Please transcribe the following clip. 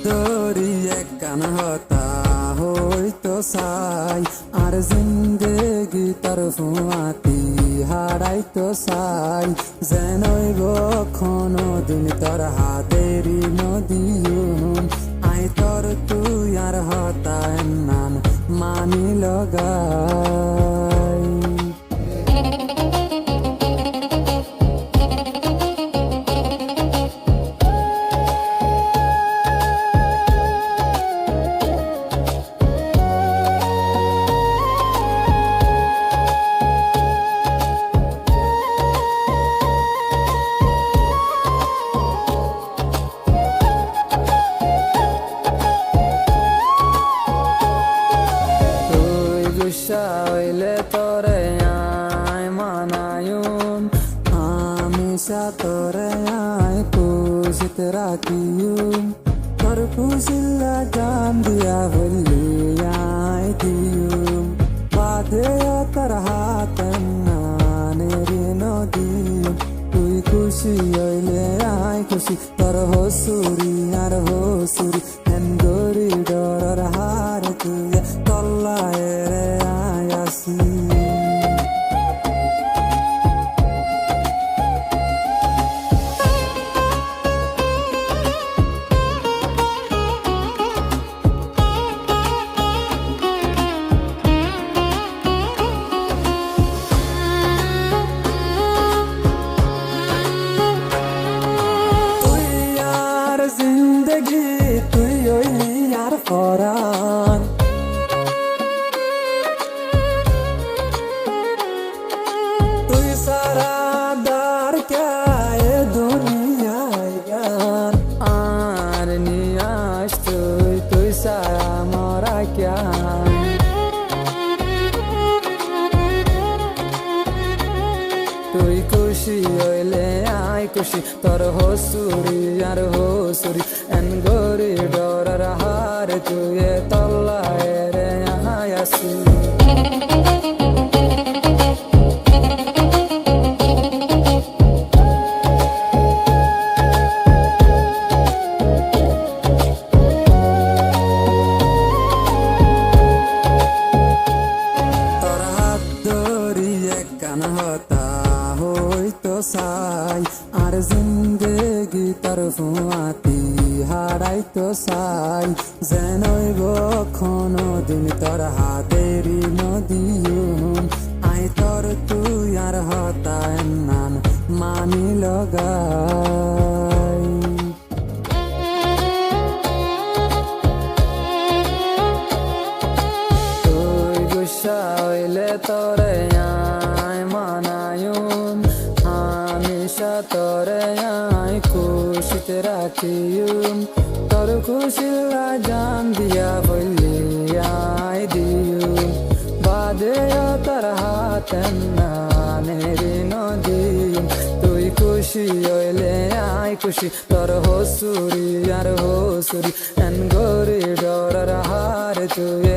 ধরি এক কান হতা হইতো চাই আর জিন্দেগি তোর ফুয়াতি হারাইতো চাই যেন কোনো দিন তোর হাতেরি নদীন আই তোর তুই আর হতা নাম মানি লগাই হইলে তোরে আয় মানায়ুম হামেশা তোরে আয় খুশিতে রাখিয়ুম তোর খুশিল্লা জান দিয়া হইলে আয় দিয়ুম বাদে তোর হাত নানের নদী তুই খুশি হইলে আয় খুশি তোর হসুরি আর হসুরি হেন গরি ডর হার তুই তল্লায় তুই হইলি আর পরাণ তুই সারা দার কে দুনিয়ায় গান আর নিয়াস তুই সারা মরা ক্যান তুই খুশি হইলে আয় খুশি তোর হসুরি আর হসুরি এন গরি ডরার হার তুই তল্লায় রে আয়াসি তোর হাত ধরি এক কান হতা হইতো চাই আর জিন্দেগি তোর ফুয়াতি হারাইতো চাই যেন কোনো দিন তোর হাতেরি নদীন আই তোর তুই আর হতা নাম মানি লগাই তুই গুসা হইলে তোরে আয় মানায়ুম হামেশা তোরে আয় খুশিতে রাখিয়ুম তোর খুশিল্লা জান দিয়া বললি আয় দিয়ুম বাদে তোর হাত নানের নদী তুই খুশি হইলে আয় খুশি তোর হসুরি আর হসুরি এন গরি ডরার হার তুই